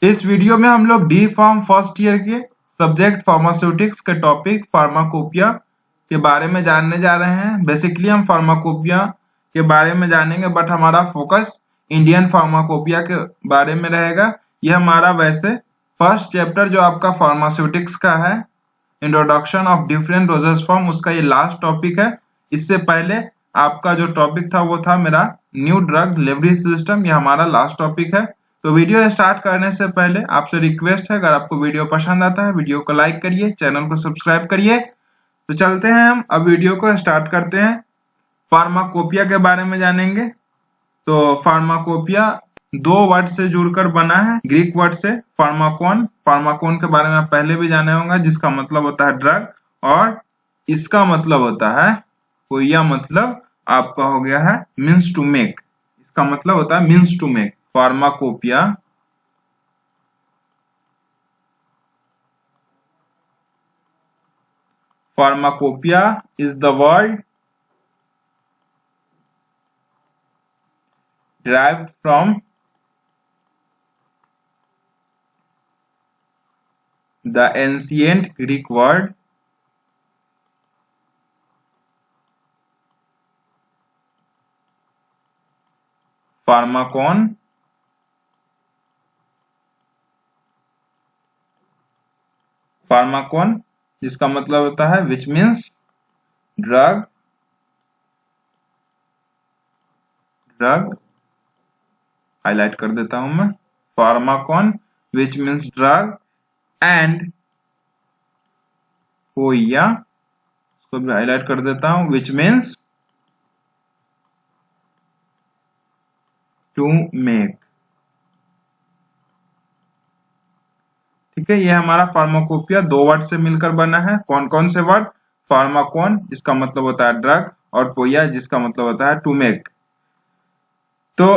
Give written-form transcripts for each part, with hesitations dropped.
इस वीडियो में हम लोग डी फार्म फर्स्ट ईयर के सब्जेक्ट फार्मास्यूटिक्स के टॉपिक फार्माकोपिया के बारे में जानने जा रहे हैं। बेसिकली हम फार्माकोपिया के बारे में जानेंगे, बट हमारा फोकस इंडियन फार्माकोपिया के बारे में रहेगा। यह हमारा वैसे फर्स्ट चैप्टर जो आपका फार्मास्यूटिक्स का है, introduction of different doses form, उसका ये लास्ट टॉपिक है। इससे पहले आपका जो टॉपिक था वो था मेरा न्यू ड्रग डिलीवरी सिस्टम। ये हमारा लास्ट टॉपिक है। तो वीडियो स्टार्ट करने से पहले आपसे रिक्वेस्ट है, अगर आपको वीडियो पसंद आता है वीडियो को लाइक करिए, चैनल को सब्सक्राइब करिए। तो चलते हैं, हम अब वीडियो को स्टार्ट करते हैं। फार्माकोपिया के बारे में जानेंगे। तो फार्माकोपिया दो वर्ड से जुड़कर बना है, ग्रीक वर्ड से फार्माकोन। फार्माकोन के बारे में आप पहले भी जाने होंगे, जिसका मतलब होता है ड्रग, और इसका मतलब होता है कोइया, मतलब आपका हो गया है मीन्स टू मेक। इसका मतलब होता है means to make. Pharmacopoeia pharmacopoeia is the word derived from the ancient Greek word pharmakon, जिसका मतलब होता है which means ड्रग हाईलाइट कर देता हूं मैं। फार्माकोन which means ड्रग एंड कोइया, इसको भी हाईलाइट कर देता हूं, which means टू मेक। ठीक है, ये हमारा फार्माकोपिया दो वर्ड से मिलकर बना है। कौन कौन से वर्ड? फार्माकोन जिसका मतलब होता है ड्रग, और पोया जिसका मतलब होता है टू मेक। तो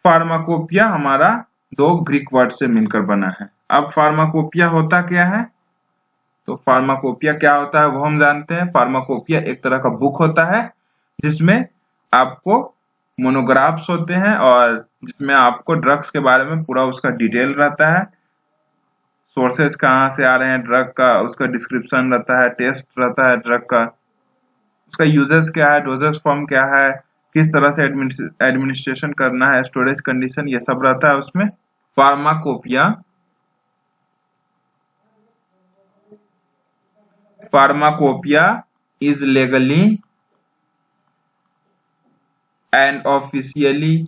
फार्माकोपिया हमारा दो ग्रीक वर्ड से मिलकर बना है। अब फार्माकोपिया होता क्या है? तो फार्माकोपिया क्या होता है वो हम जानते हैं। फार्माकोपिया एक तरह का बुक होता है जिसमें आपको मोनोग्राफ्स होते हैं, और जिसमें आपको ड्रग्स के बारे में पूरा उसका डिटेल रहता है। सोर्सेज कहाँ से आ रहे हैं ड्रग का, उसका डिस्क्रिप्शन रहता है, टेस्ट रहता है ड्रग का, उसका यूजेस क्या है, डोजेस फॉर्म क्या है, किस तरह से एडमिनिस्ट्रेशन करना है, स्टोरेज कंडीशन, ये सब रहता है उसमें। Pharmacopoeia is legally and officially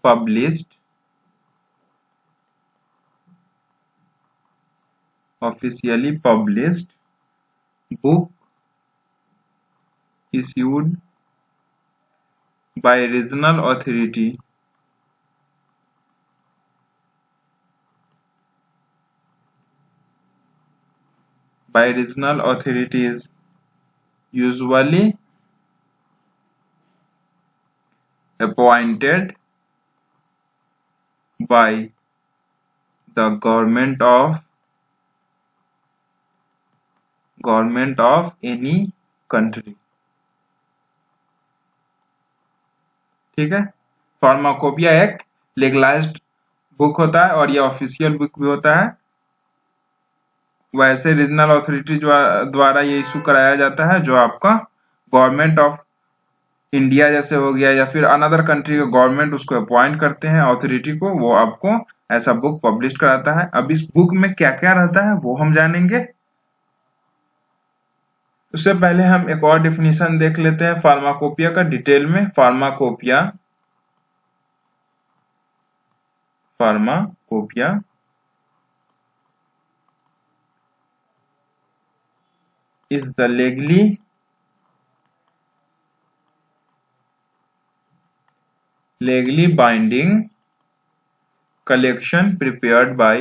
published book issued by regional authority authorities, usually appointed by the government of any country। ठीक है, फार्माकोपिया एक लीगलाइज्ड बुक होता है और ये ऑफिशियल बुक भी होता है। वैसे रीजनल अथॉरिटी द्वारा ये इशू कराया जाता है, जो आपका गवर्नमेंट ऑफ इंडिया जैसे हो गया, या फिर अनदर कंट्री का गवर्नमेंट उसको अपॉइंट करते हैं अथॉरिटी को, वो आपको ऐसा बुक पब्लिश कराता है। अब इस बुक में क्या क्या रहता है वो हम जानेंगे। उससे पहले हम एक और डिफिनीशन देख लेते हैं फार्माकोपिया का डिटेल में। Pharmacopoeia is the legally binding collection prepared by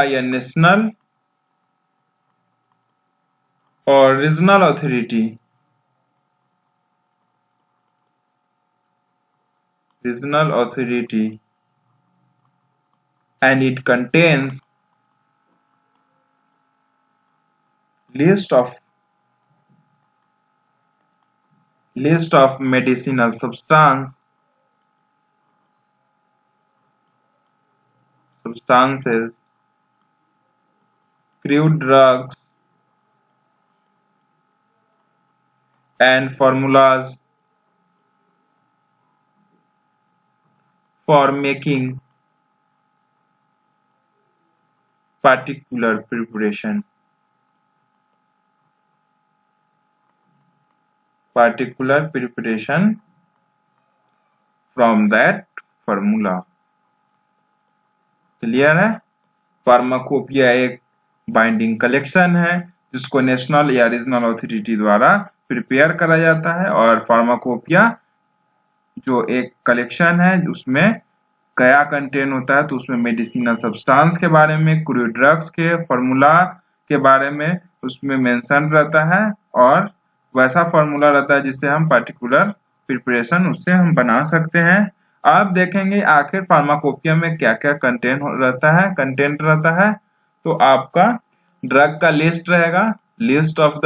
a national or regional authority and it contains list of list of medicinal substances, crude drugs and formulas for making particular preparation from that formula। Clear है? Pharmacopoeia एक binding collection है जिसको national या regional authority द्वारा prepare करा जाता है, और फार्माकोपिया जो एक कलेक्शन है उसमें क्या कंटेन होता है, तो उसमें मेडिसिनल सब्सटेंस के बारे में, क्रूड ड्रग्स के फार्मूला के बारे में उसमें मेंशन रहता है, और वैसा फार्मूला रहता है जिससे हम पर्टिकुलर प्रिपरेशन उससे हम बना सकते हैं। आप देखेंगे आखिर फार्माकोपिया में क्या क्या कंटेंट रहता है। तो आपका ड्रग का लिस्ट रहेगा, list of the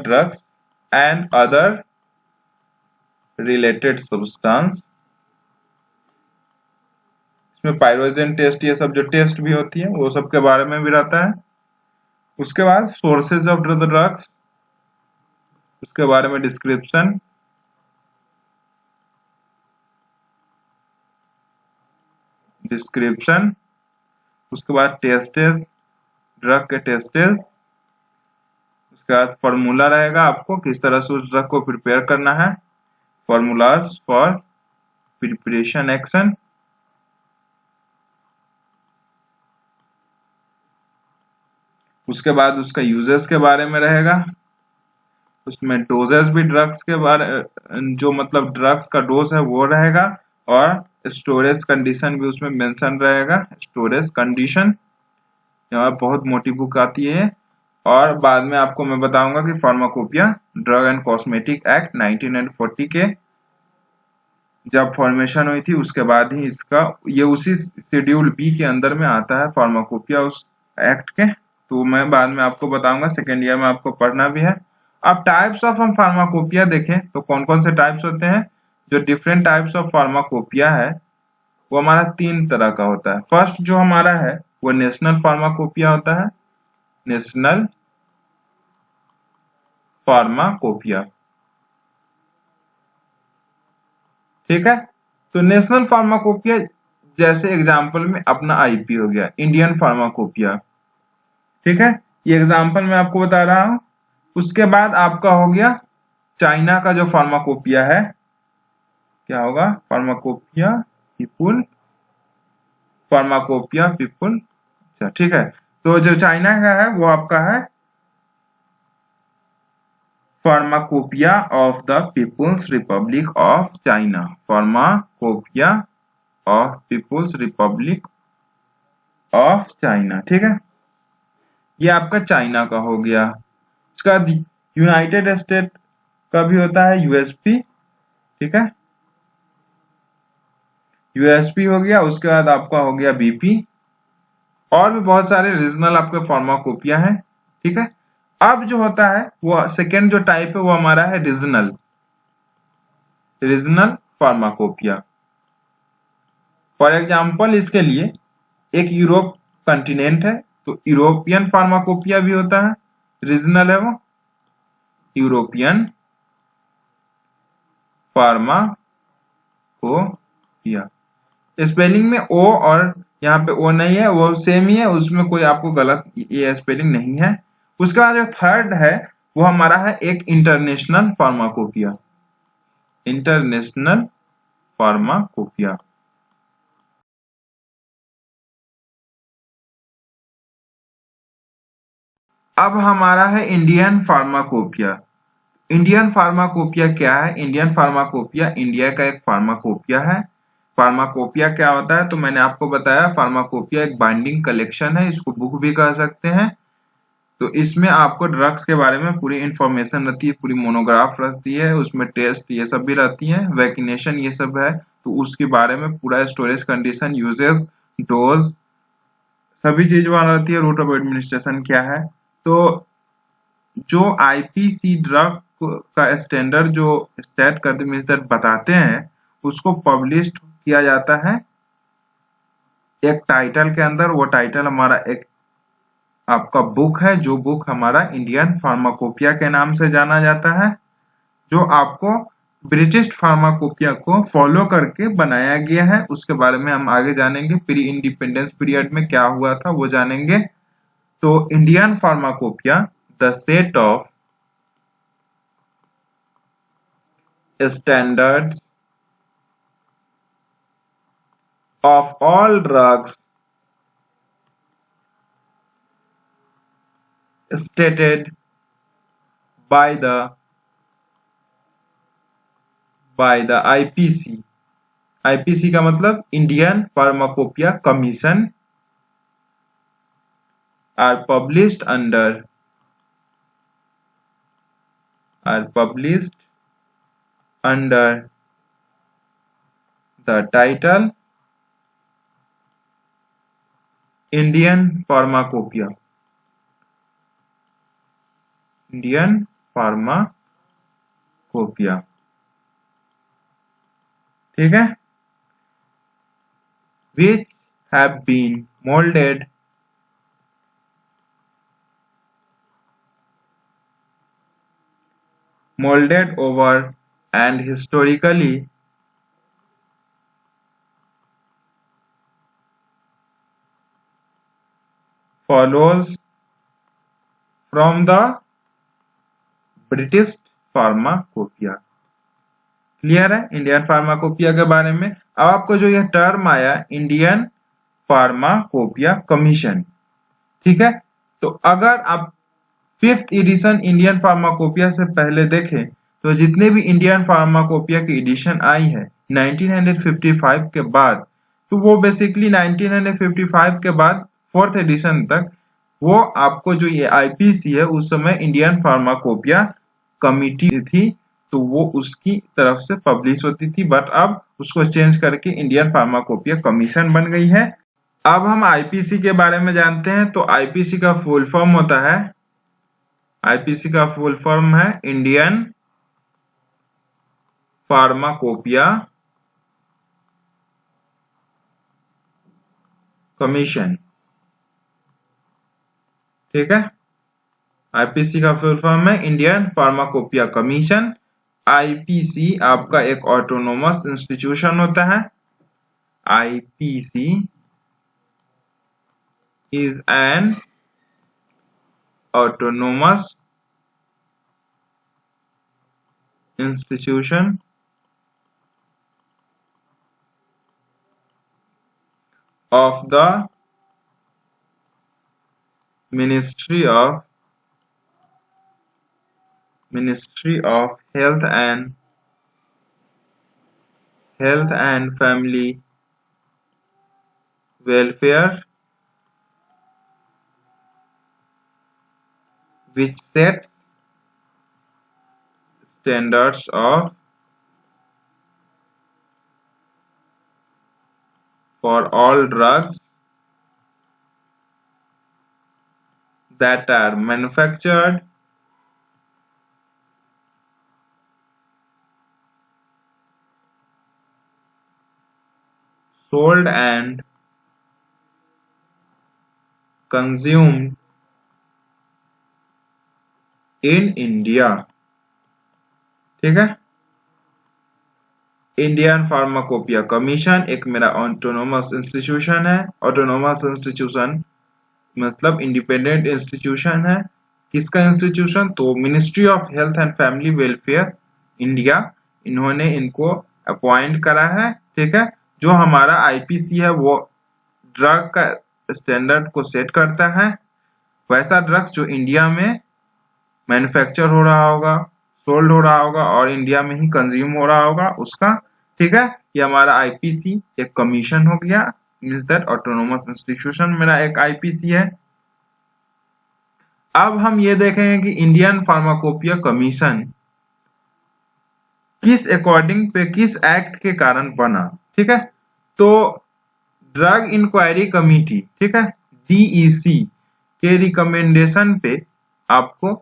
drugs and other related substance. इसमें पायरोजन टेस्ट ये सब जो टेस्ट भी होती है वो सब के बारे में भी रहता है। उसके बाद सोर्सेज ऑफ द ड्रग्स, उसके बारे में डिस्क्रिप्शन, उसके बाद टेस्टेज, ड्रग के टेस्टेज, उसके बाद फॉर्मूला रहेगा आपको किस तरह से उस ड्रग को प्रिपेयर करना है, फॉर्मूलाज फॉर प्रिपरेशन एक्शन, उसके बाद उसका यूजेस के बारे में रहेगा, उसमें डोजेस भी ड्रग्स के बारे जो मतलब ड्रग्स का डोज है वो रहेगा, और स्टोरेज कंडीशन भी उसमें मेंशन रहेगा, स्टोरेज कंडीशन। यहाँ बहुत मोटी बुक आती है। और बाद में आपको मैं बताऊंगा कि pharmacopoeia drug and cosmetic act 1940 के जब फॉर्मेशन हुई थी उसके बाद ही इसका ये उसी शेड्यूल बी के अंदर में आता है फार्माकोपिया उस एक्ट के। तो मैं बाद में आपको बताऊंगा, सेकेंड ईयर में आपको पढ़ना भी है। अब टाइप्स ऑफ हम फार्माकोपिया देखें तो कौन कौन से टाइप्स होते हैं। जो डिफरेंट टाइप्स ऑफ फार्माकोपिया है वो हमारा 3 तरह का होता है। फर्स्ट जो हमारा है वो नेशनल फार्माकोपिया होता है, नेशनल फार्माकोपिया, ठीक है। तो नेशनल फार्माकोपिया जैसे एग्जांपल में अपना आईपी हो गया, इंडियन फार्माकोपिया, ठीक है, ये एग्जांपल मैं आपको बता रहा हूं। उसके बाद आपका हो गया चाइना का जो फार्माकोपिया है, क्या होगा, फार्माकोपिया पीपुल, अच्छा ठीक है। तो जो चाइना का है वो आपका है pharmacopoeia of the People's Republic of China, pharmacopoeia of People's Republic of China, ठीक है। ये आपका चाइना का हो गया। इसका यूनाइटेड स्टेट का भी होता है यूएसपी, ठीक है, यूएसपी हो गया। उसके बाद आपका हो गया बीपी, और भी बहुत सारे रीजनल आपके फार्माकोपिया हैं, ठीक है। अब जो होता है वो सेकेंड जो टाइप है वो हमारा है रीजनल फार्माकोपिया। फॉर एग्जांपल इसके लिए एक यूरोप कंटिनेंट है तो यूरोपियन फार्माकोपिया भी होता है, रीजनल है वो यूरोपियन फार्माकोपिया। स्पेलिंग में ओ और यहाँ पे ओ नहीं है, वो सेम ही है, उसमें कोई आपको गलत ये स्पेलिंग नहीं है। उसके बाद जो थर्ड है वो हमारा है एक इंटरनेशनल फार्माकोपिया, इंटरनेशनल फार्माकोपिया। अब हमारा है इंडियन फार्माकोपिया। इंडियन फार्माकोपिया क्या है? इंडियन फार्माकोपिया इंडिया का एक फार्माकोपिया है। फार्माकोपिया क्या होता है तो मैंने आपको बताया, फार्माकोपिया एक बाइंडिंग कलेक्शन है, इसको बुक भी कह सकते हैं। तो इसमें आपको ड्रग्स के बारे में पूरी इंफॉर्मेशन रहती है, पूरी मोनोग्राफ रहती है, उसमें टेस्ट ये सब भी रहती है, वैक्सीनेशन ये सब है, तो उसके बारे में पूरा स्टोरेज कंडीशन, यूजेस, डोज, सभी चीज वहां रहती है, रूट ऑफ एडमिनिस्ट्रेशन क्या है। तो जो आईपीसी ड्रग का स्टैंडर्ड जो सेट करते मीन्स बताते हैं उसको पब्लिश किया जाता है एक टाइटल के अंदर। वो टाइटल हमारा एक आपका बुक है, जो बुक हमारा इंडियन फार्माकोपिया के नाम से जाना जाता है, जो आपको ब्रिटिश फार्माकोपिया को फॉलो करके बनाया गया है। उसके बारे में हम आगे जानेंगे, प्री इंडिपेंडेंस पीरियड में क्या हुआ था वो जानेंगे। तो Indian pharmacopoeia the set of standards of all drugs stated by the IPC। IPC का मतलब Indian Pharmacopoeia commission are published under the title Indian pharmacopoeia. ठीक है, which have been molded over and historically follows from the British pharmacopoeia. Clear है Indian pharmacopoeia के बारे में। अब आपको जो यह टर्म आया इंडियन फार्माकोपिया कमीशन, ठीक है, तो अगर आप 5th एडिशन इंडियन फार्माकोपिया से पहले देखें तो जितने भी इंडियन फार्माकोपिया की एडिशन आई है 1955 के बाद, तो वो बेसिकली 1955 के बाद 4th एडिशन तक वो आपको जो ये आईपीसी है उस समय इंडियन फार्माकोपिया कमिटी थी, तो वो उसकी तरफ से पब्लिश होती थी, बट अब उसको चेंज करके इंडियन फार्माकोपिया कमीशन बन गई है। अब हम आईपीसी के बारे में जानते हैं। तो आईपीसी का फुल फॉर्म होता है, आईपीसी का फुल फॉर्म है इंडियन फार्माकोपिया कमीशन। ठीक है, आईपीसी का फुल फॉर्म है इंडियन फार्माकोपिया कमीशन। आईपीसी आपका एक ऑटोनोमस इंस्टीट्यूशन होता है। IPC is an autonomous institution of the Ministry of Health and Family Welfare, which sets standards for all drugs that are manufactured, sold and consumed in India। ठीक है, Indian Pharmacopoeia commission एक मेरा autonomous institution है। Autonomous institution मतलब independent institution है। किसका institution? तो ministry of health and family welfare India, इन्होंने इनको अपॉइंट करा है। ठीक है, जो हमारा आईपीसी है वो ड्रग का स्टैंडर्ड को सेट करता है, वैसा ड्रग्स जो इंडिया में मैन्युफैक्चर हो रहा होगा, सोल्ड हो रहा होगा और इंडिया में ही कंज्यूम हो रहा होगा उसका। ठीक है, ये हमारा आईपीसी एक कमीशन हो गया, मींस दैट ऑटोनोमस इंस्टीट्यूशन मेरा एक आईपीसी है। अब हम ये देखेंगे कि इंडियन फार्माकोपिया कमीशन किस अकॉर्डिंग पे किस एक्ट के कारण बना। ठीक है, तो ड्रग इंक्वायरी कमेटी, ठीक है, डीईसी के रिकमेंडेशन पे आपको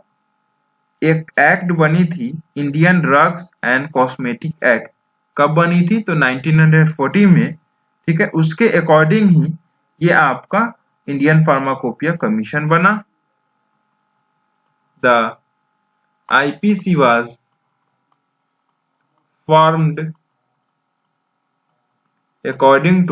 एक एक्ट बनी थी, Indian drugs and cosmetic act. कब बनी थी? तो 1940 में। ठीक है, उसके अकॉर्डिंग ही ये आपका इंडियन फार्माकोपिया कमीशन बना। The IPC was formed according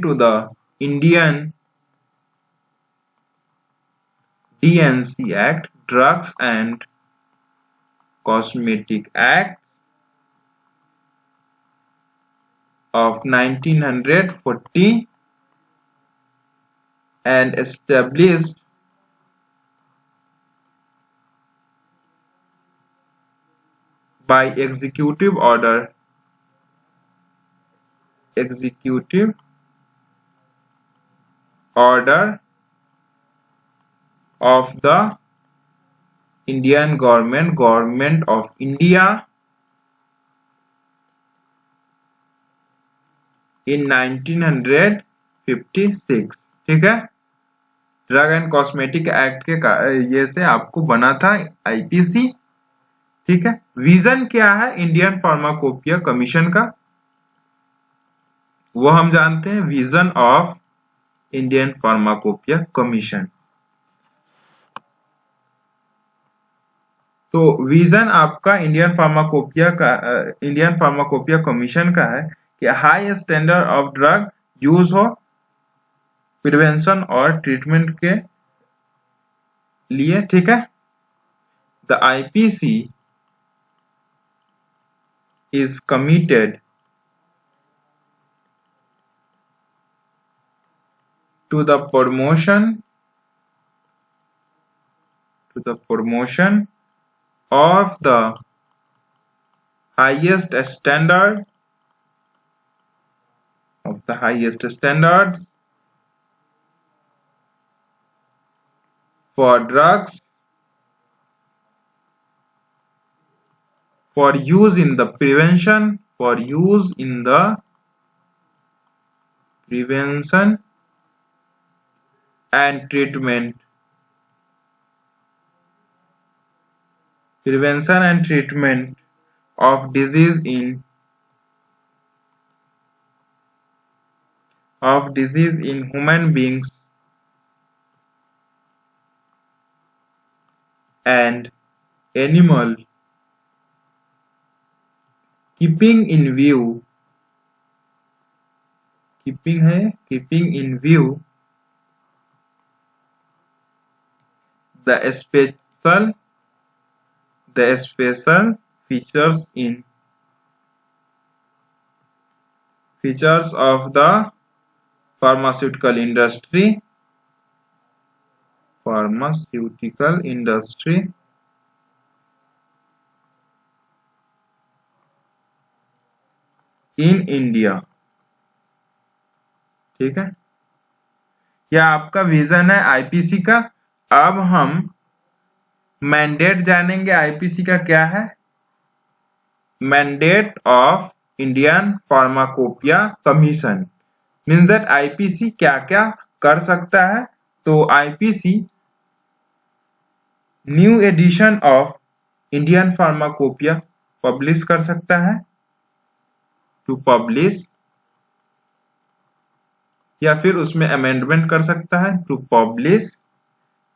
to the Indian DNC Act, Drugs and Cosmetic Act of 1940 and established by executive order of the Indian Government of India in 1956। ठीक है, drug and cosmetic act के ये से आपको बना था IPC. ठीक है, विजन क्या है इंडियन फार्माकोपिया कमीशन का, वो हम जानते हैं, vision of Indian Pharmacopoeia commission. तो विजन आपका इंडियन फार्माकोपिया कमीशन का है कि high standard of drug use हो प्रिवेंशन और ट्रीटमेंट के लिए। ठीक है, the IPC is committed to the promotion of the highest standards for drugs for use in the prevention and treatment of disease in human beings and animal, keeping in view the special features of the pharmaceutical industry in India। ठीक है, यह आपका vision है IPC का। अब हम mandate जानेंगे IPC का क्या है। Mandate of Indian Pharmacopoeia Commission means that IPC क्या क्या कर सकता है। तो IPC new edition of Indian Pharmacopoeia publish कर सकता है, टू पब्लिश, या फिर उसमें अमेंडमेंट कर सकता है, to publish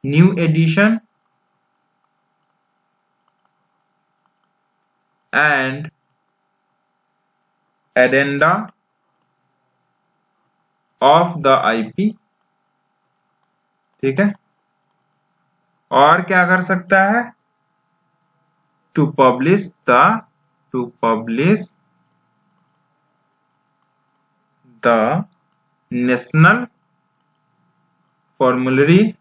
new edition and addenda of the IP. ठीक है, और क्या कर सकता है, to publish the national formulary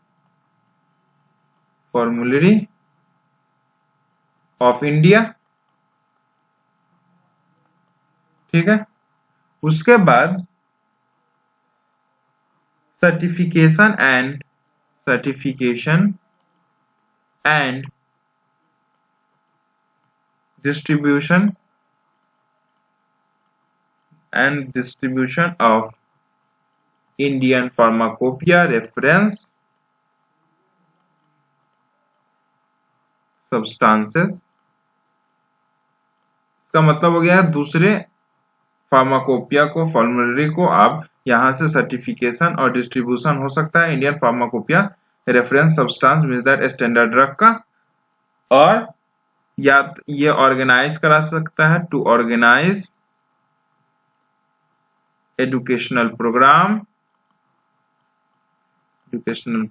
of India. ठीक है, उसके बाद certification and distribution of Indian pharmacopoeia reference substances, इसका मतलब हो गया दूसरे फार्माकोपिया को फॉर्मुलरी को आप यहां से सर्टिफिकेशन और डिस्ट्रीब्यूशन हो सकता है Indian pharmacopoeia reference substance means that standard drug का, और या ये ऑर्गेनाइज करा सकता है to organise educational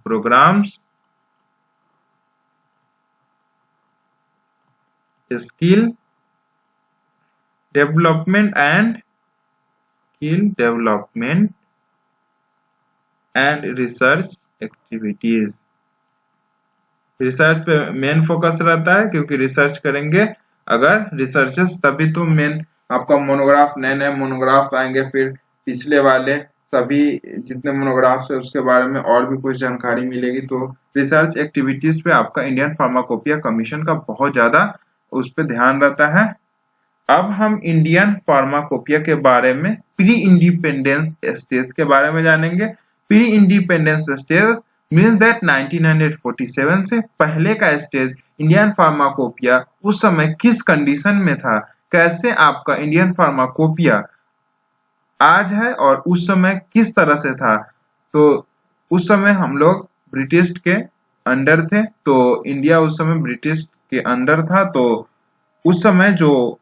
programmes, skill development and research activities. Research पे मेन फोकस रहता है क्योंकि रिसर्च करेंगे अगर रिसर्चेस तभी तो मेन आपका मोनोग्राफ, नए नए मोनोग्राफ आएंगे, फिर पिछले वाले सभी जितने मोनोग्राफ्स है उसके बारे में और भी कुछ जानकारी मिलेगी। तो रिसर्च एक्टिविटीज पे आपका इंडियन फार्माकोपिया कमीशन का बहुत ज्यादा उस पर ध्यान रहता है। अब हम इंडियन फार्माकोपिया के बारे में प्री इंडिपेंडेंस स्टेज के बारे में जानेंगे। Pre independence stage means that 1947 से पहले का स्टेज इंडियन फार्माकोपिया उस समय किस कंडीशन में था, कैसे आपका इंडियन फार्माकोपिया आज है और उस समय किस तरह से था। तो उस समय हम लोग ब्रिटिश के अंडर थे, तो इंडिया उस समय ब्रिटिश के अंडर था। तो उस समय जो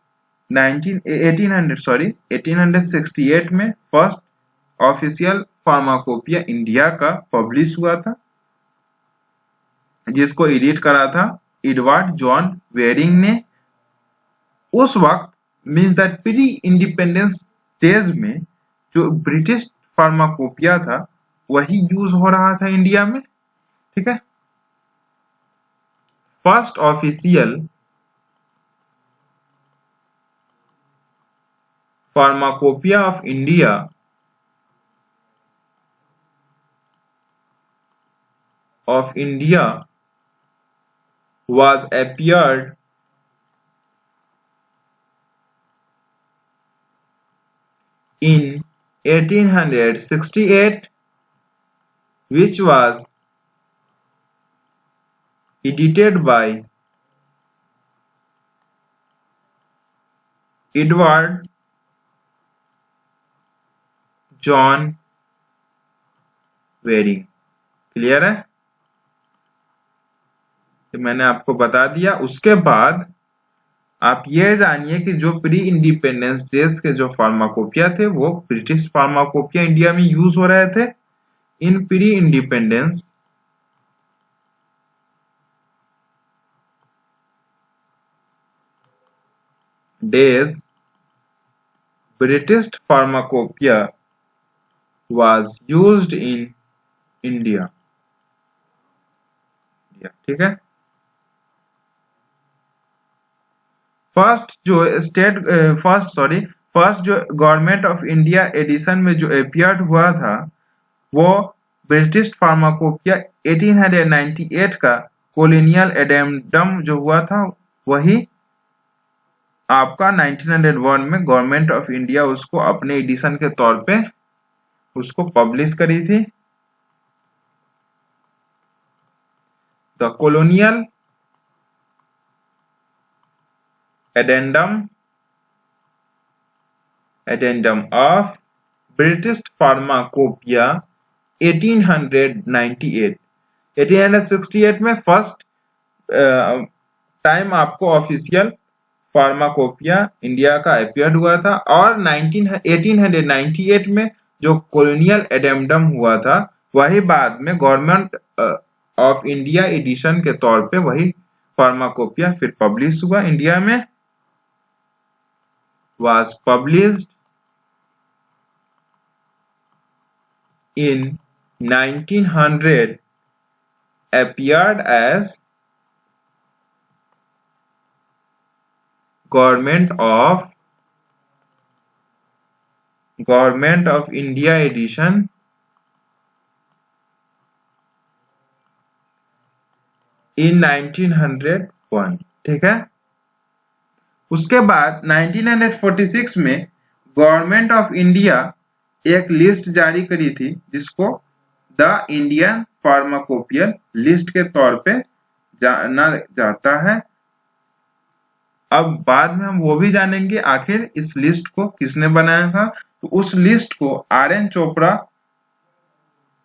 1868 में फर्स्ट ऑफिशियल फार्माकोपिया इंडिया का पब्लिश हुआ था, जिसको एडिट करा था एडवर्ड जॉन वेरिंग ने। उस वक्त means that pre independence days में जो ब्रिटिश फार्माकोपिया था वही यूज हो रहा था इंडिया में, ठीक है। First official pharmacopoeia of India was appeared in 1868, which was edited by Edward John Waring। Clear है, तो मैंने आपको बता दिया। उसके बाद आप ये जानिए कि जो प्री इंडिपेंडेंस डेज के जो फार्माकोपिया थे वो ब्रिटिश फार्माकोपिया इंडिया में यूज हो रहे थे। इन pre independence days British pharmacopoeia was used in India, ठीक है। फर्स्ट जो गवर्नमेंट ऑफ इंडिया एडिशन में जो अपीयर्ड हुआ था वो ब्रिटिश फार्माकोपिया 1898 का कॉलोनियल एडेंडम जो हुआ था वही आपका 1901 में गवर्नमेंट ऑफ इंडिया उसको अपने एडिशन के तौर पे उसको पब्लिश करी थी। The colonial addendum of British pharmacopoeia 1868 में फर्स्ट टाइम आपको ऑफिशियल फार्माकोपिया इंडिया का अपीयर्ड हुआ था, और 1898 में जो कॉलोनियल एडेंडम हुआ था वही बाद में गवर्नमेंट ऑफ इंडिया एडिशन के तौर पे वही फार्माकोपिया फिर पब्लिश हुआ इंडिया में। was published in 1900, appeared as Government of India edition in 1901, ठीक है। उसके बाद 1946 में गवर्नमेंट ऑफ इंडिया एक लिस्ट जारी करी थी जिसको द इंडियन फार्माकोपियल लिस्ट के तौर पे जाना जाता है। अब बाद में हम वो भी जानेंगे आखिर इस लिस्ट को किसने बनाया था। तो उस लिस्ट को RN चोपड़ा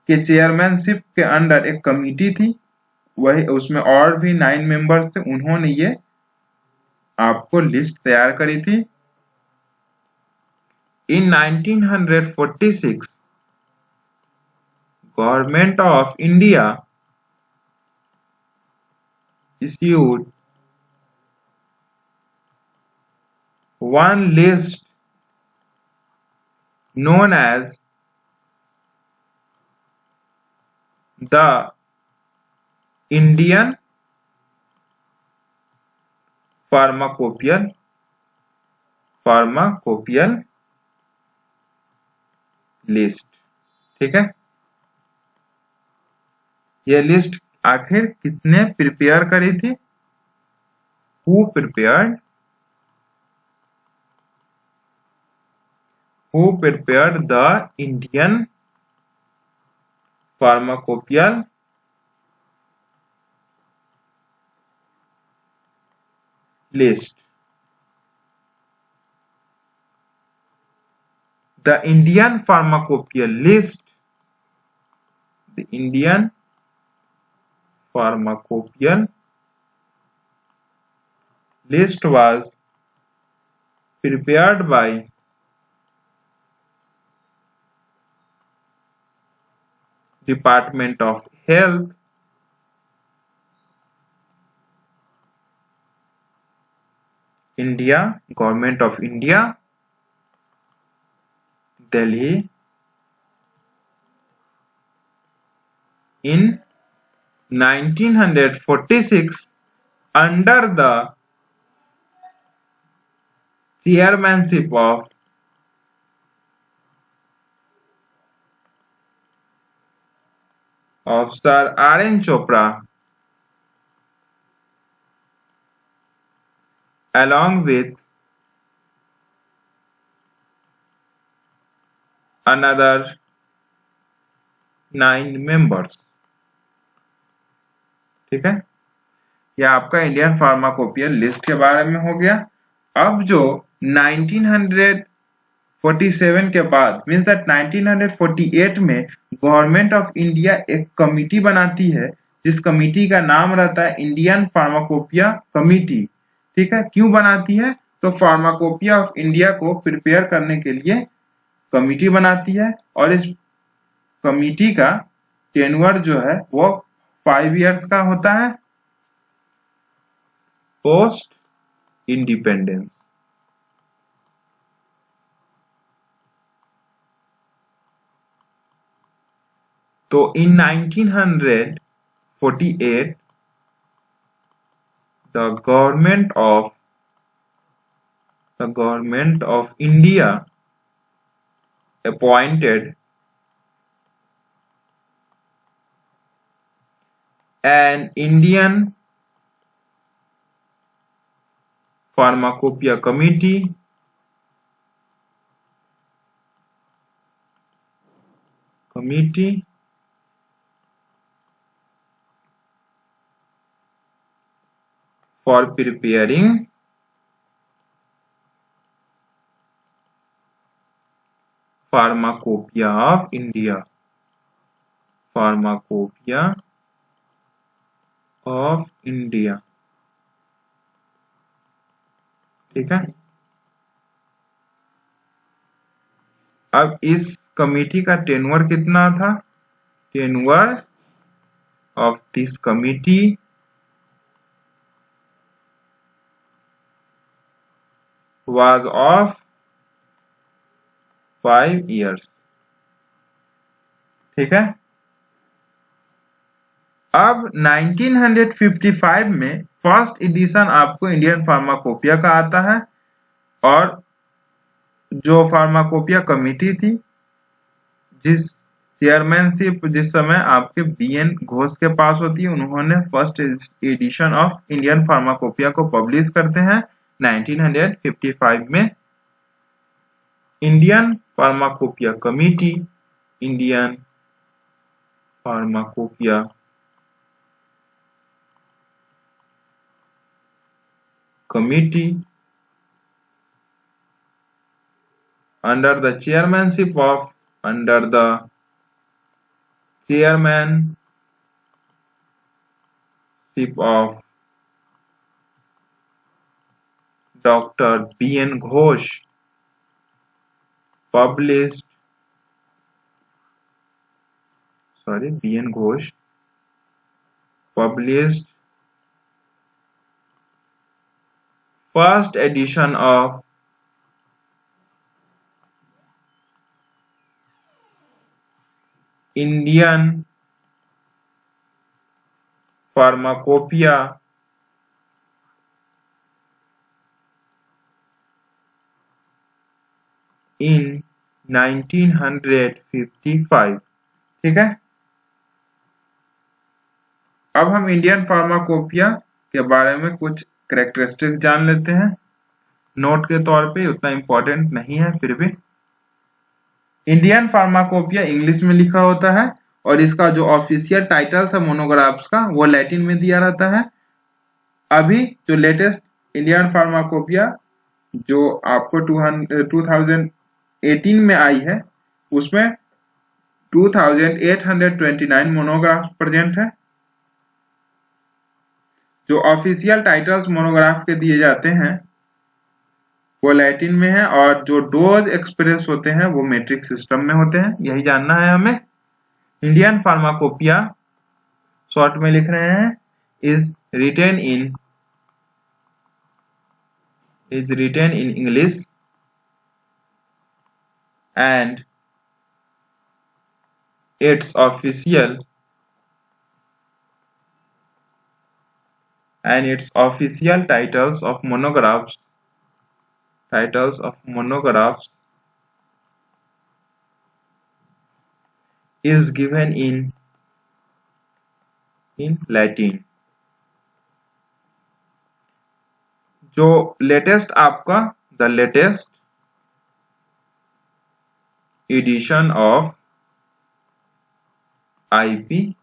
के चेयरमैनशिप के अंडर एक कमिटी थी, वही उसमें और भी 9 मेंबर्स थे, उन्होंने ये आपको लिस्ट तैयार करी थी। In 1946, Government of India issued one list known as the Indian Pharmacopoeia list. ठीक है, ये लिस्ट आखिर किसने प्रिपेयर करी थी? Who prepared the Indian Pharmacopoeia list? The Indian Pharmacopoeia list, the Indian Pharmacopoeia list was prepared by Department of Health, India, Government of India, Delhi, in 1946 under the chairmanship of Sir RN Chopra, along with another 9 members। ठीक है, यह आपका Indian pharmacopoeial list के बारे में हो गया। अब जो 1947 के बाद मीन्स दैट 1948 में गवर्नमेंट ऑफ इंडिया एक कमिटी बनाती है, जिस कमिटी का नाम रहता है इंडियन फार्माकोपिया कमिटी। ठीक है, क्यों बनाती है? तो फार्माकोपिया ऑफ इंडिया को प्रिपेयर करने के लिए कमिटी बनाती है, और इस कमिटी का टेन्योर जो है वो 5 इयर्स का होता है पोस्ट इंडिपेंडेंस। तो इन 1948 the government of India appointed an Indian Pharmacopoeia committee for preparing Pharmacopoeia of India, ठीक है। अब इस कमिटी का टेन्योर कितना था? Tenure of this committee was of 5 years। ठीक है, अब 1955 में फर्स्ट एडिशन आपको इंडियन फार्माकोपिया का आता है, और जो फार्माकोपिया कमिटी थी जिस चेयरमैनशिप जिस समय आपके BN घोष के पास होती है, उन्होंने first edition of Indian pharmacopoeia को पब्लिश करते हैं 1955 में। Indian pharmacopoeia committee, Indian pharmacopoeia committee under the chairmanship of Dr. B.N. Ghosh published first edition of Indian Pharmacopoeia in 1955। ठीक है, अब हम इंडियन फार्माकोपिया के बारे में कुछ कैरेक्टरिस्टिक्स जान लेते हैं। नोट के तौर पे, उतना इम्पोर्टेंट नहीं है, फिर भी इंडियन फार्माकोपिया इंग्लिश में लिखा होता है और इसका जो ऑफिशियल टाइटल्स है मोनोग्राफ्स का वो लैटिन में दिया रहता है। अभी जो लेटेस्ट इंडियन फार्माकोपिया जो आपको 2018 में आई है उसमें 2829 मोनोग्राफ प्रेजेंट है। जो ऑफिशियल टाइटल्स मोनोग्राफ के दिए जाते हैं वो लैटिन में है और जो डोज एक्सप्रेस होते हैं वो मेट्रिक सिस्टम में होते हैं। यही जानना है हमें। इंडियन फार्माकोपिया शॉर्ट में लिख रहे हैं is written in English and its official titles of monographs is given in Latin। जो लेटेस्ट आपका the latest edition of IP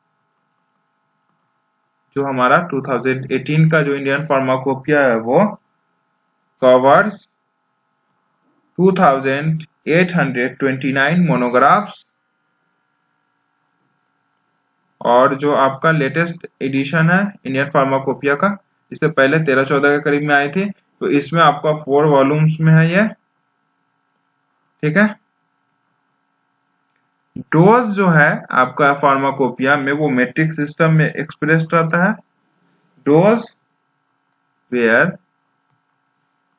जो हमारा 2018 का जो इंडियन फार्माकोपिया है वो कवर्स 2829 मोनोग्राफ्स और जो आपका लेटेस्ट एडिशन है इंडियन फार्माकोपिया का, इससे पहले 13-14 के करीब में आई थी, तो इसमें आपका 4 वॉल्यूम्स में है ये। ठीक है, डोज जो है आपका फार्माकोपिया में वो मेट्रिक सिस्टम में एक्सप्रेस्ड रहता है। Dose were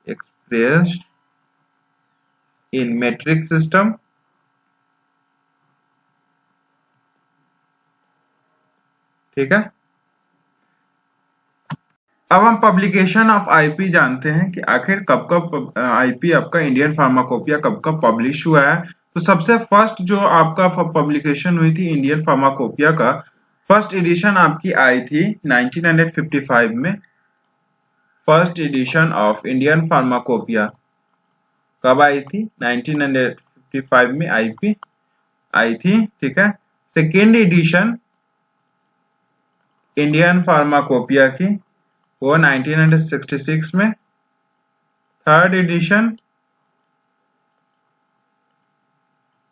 expressed in metric system. ठीक है, अब हम पब्लिकेशन ऑफ आईपी जानते हैं कि आखिर कब कब आईपी आपका इंडियन फार्माकोपिया कब कब पब्लिश हुआ है। तो सबसे फर्स्ट जो आपका पब्लिकेशन हुई थी इंडियन फार्माकोपिया का फर्स्ट एडिशन आपकी आई थी 1955 में। First edition of Indian pharmacopoeia कब आई थी? 1955 में आईपी आई थी। ठीक है, सेकेंड एडिशन इंडियन फार्माकोपिया की वो 1966 में। थर्ड एडिशन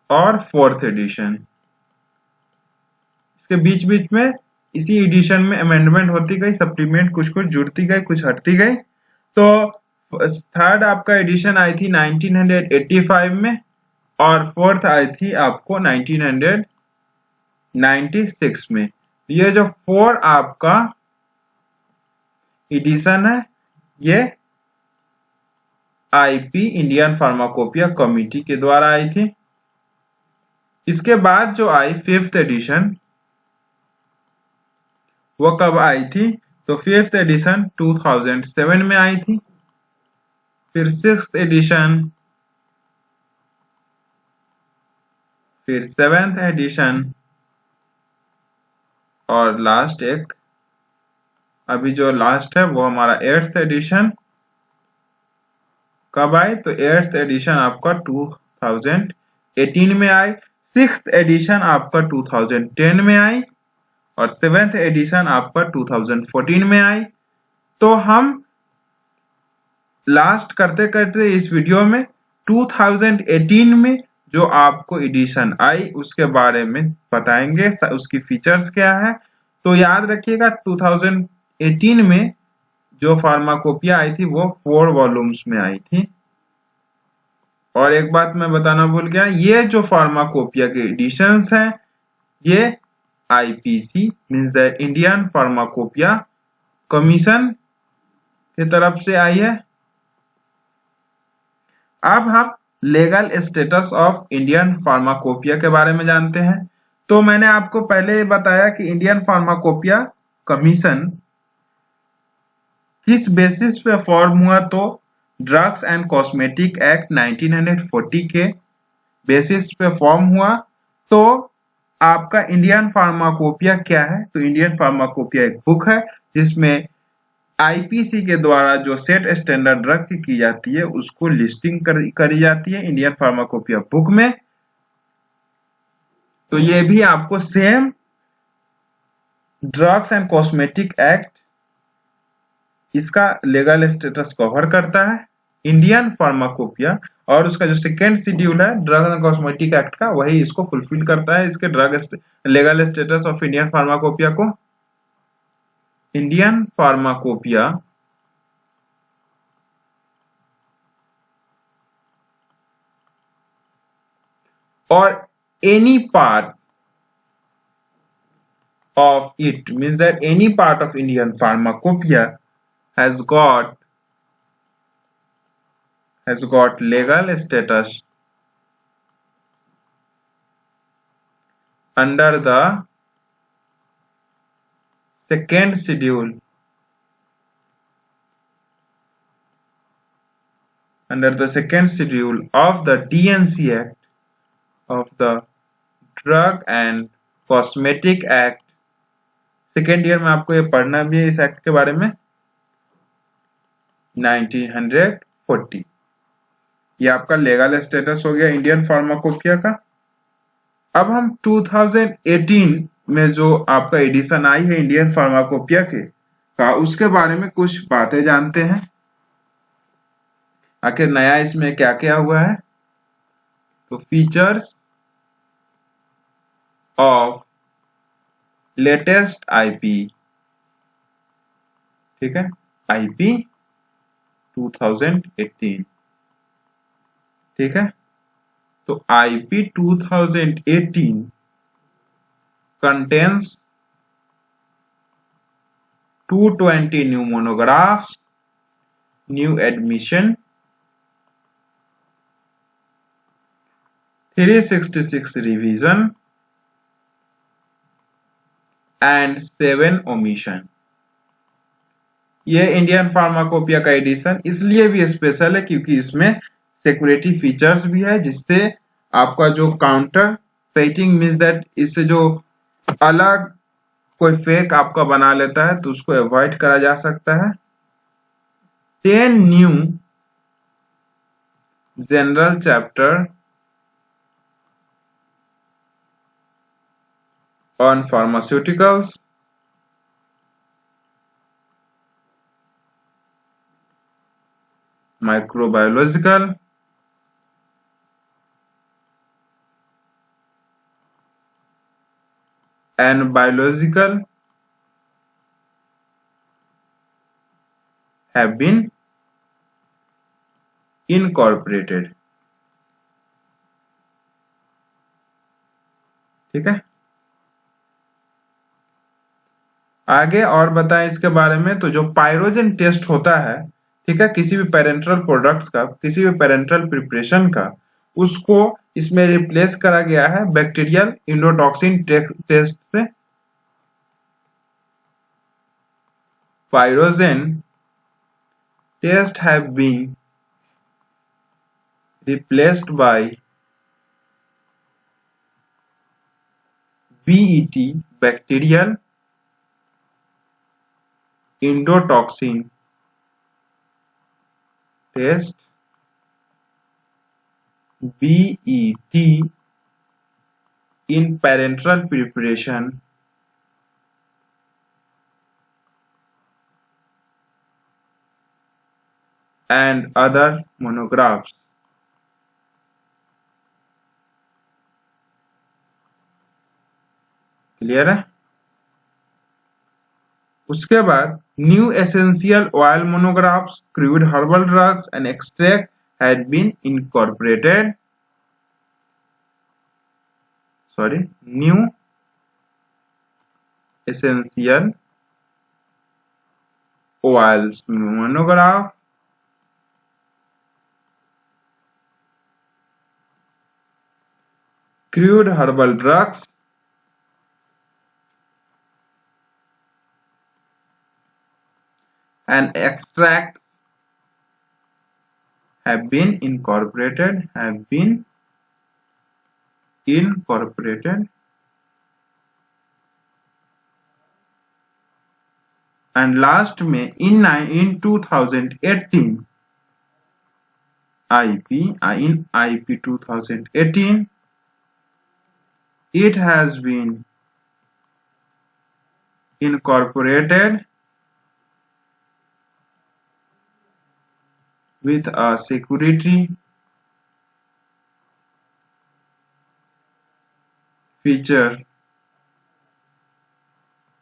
और फोर्थ एडिशन, इसके बीच बीच में इसी एडिशन में अमेंडमेंट होती गई, सप्लीमेंट कुछ कुछ जुड़ती गई, कुछ हटती गई। तो थर्ड आपका एडिशन आई थी 1985 में और फोर्थ आई थी आपको 1996 में। ये जो 4 आपका एडिशन है ये आईपी इंडियन फार्माकोपिया कमिटी के द्वारा आई थी। इसके बाद जो आई 5th एडिशन वो कब आई थी? तो 5th एडिशन 2007 में आई थी। फिर 6th एडिशन, फिर 7th एडिशन और लास्ट एक अभी जो लास्ट है वो हमारा 8th एडिशन कब आई? तो 8th एडिशन आपका 2018 में आई, 6th एडिशन आपका 2010 में आई और 7th एडिशन आपका 2014 में आई। तो हम लास्ट करते करते इस वीडियो में 2018 में जो आपको एडिशन आई उसके बारे में बताएंगे, उसकी फीचर्स क्या है। तो याद रखिएगा 2018 में जो फार्माकोपिया आई थी वो 4 वॉल्यूम्स में आई थी। और एक बात मैं बताना भूल गया, ये जो फार्माकोपिया के एडिशंस हैं ये IPC means the Indian Pharmacopoeia commission की तरफ से आई है। अब हम legal status of Indian pharmacopoeia के बारे में जानते हैं। तो मैंने आपको पहले बताया कि इंडियन फार्माकोपिया कमीशन किस बेसिस पे फॉर्म हुआ, तो ड्रग्स एंड कॉस्मेटिक एक्ट 1940 के बेसिस पे फॉर्म हुआ। तो आपका इंडियन फार्माकोपिया क्या है, तो इंडियन फार्माकोपिया एक बुक है जिसमें आईपीसी के द्वारा जो सेट स्टैंडर्ड ड्रग की जाती है उसको लिस्टिंग करी जाती है इंडियन फार्माकोपिया बुक में। तो ये भी आपको same drugs and cosmetic act इसका लीगल स्टेटस कवर करता है इंडियन फार्माकोपिया, और उसका जो सेकेंड शेड्यूल है ड्रग एंड कॉस्मेटिक एक्ट का वही इसको फुलफिल करता है, इसके drug legal status of Indian pharmacopoeia को। इंडियन फार्माकोपिया और any part of it means that any part of Indian pharmacopoeia has got legal status under the second schedule of the DNC Act of the Drug and Cosmetic Act। Second year में आपको ये पढ़ना भी है इस act के बारे में, 1940। ये आपका लीगल स्टेटस हो गया इंडियन फार्माकोपिया का। अब हम 2018 में जो आपका एडिशन आई है इंडियन फार्माकोपिया का उसके बारे में कुछ बातें जानते हैं, आखिर नया इसमें क्या क्या हुआ है। तो फीचर्स ऑफ लेटेस्ट आईपी, ठीक है, आईपी 2018, ठीक है। तो IP 2018 contains 220 new monographs, new admission, 366 revision and 7 omission। ये इंडियन फार्माकोपिया का एडिशन इसलिए भी स्पेशल है क्योंकि इसमें सिक्योरिटी फीचर्स भी है जिससे आपका जो काउंटर फेटिंग मींस दैट इससे जो अलग कोई फेक आपका बना लेता है तो उसको अवॉइड करा जा सकता है। 10 new general chapter on pharmaceuticals, microbiological and biological have been incorporated, ठीक है। आगे और बताएं इसके बारे में। तो जो पायरोजन टेस्ट होता है, ठीक है, किसी भी पेरेंटल प्रोडक्ट्स का, किसी भी पेरेंटल प्रिपरेशन का, उसको इसमें रिप्लेस करा गया है बैक्टीरियल इंडोटॉक्सिन टेस्ट से। Pyrogen test have been replaced by BET bacterial endotoxin test BET in parental preparation and other monographs. Clear है? उसके बाद new essential oil monographs, crude herbal drugs and extract had been incorporated. New essential oils monograph, crude herbal drugs and extracts have been incorporated. And last में in 2018 IP 2018 it has been incorporated with a security feature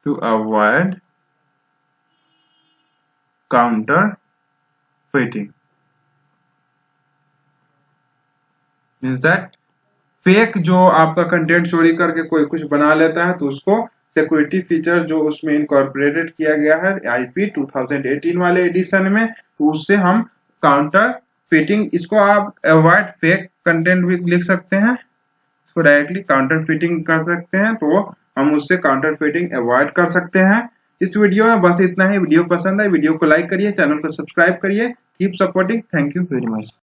to avoid counterfeiting. Means that fake जो आपका content चोरी करके कोई कुछ बना लेता है तो उसको सिक्योरिटी फीचर जो उसमें इनकॉर्पोरेटेड किया गया है IP 2018 वाले एडिशन में, तो उससे हम काउंटर फिटिंग, इसको आप अवॉइड फेक कंटेंट भी लिख सकते हैं, इसको डायरेक्टली काउंटर फिटिंग कर सकते हैं, तो हम उससे काउंटर फिटिंग अवॉइड कर सकते हैं. इस वीडियो में बस इतना ही. वीडियो पसंद है वीडियो को लाइक करिए, चैनल को सब्सक्राइब करिए. Keep supporting. Thank you very much.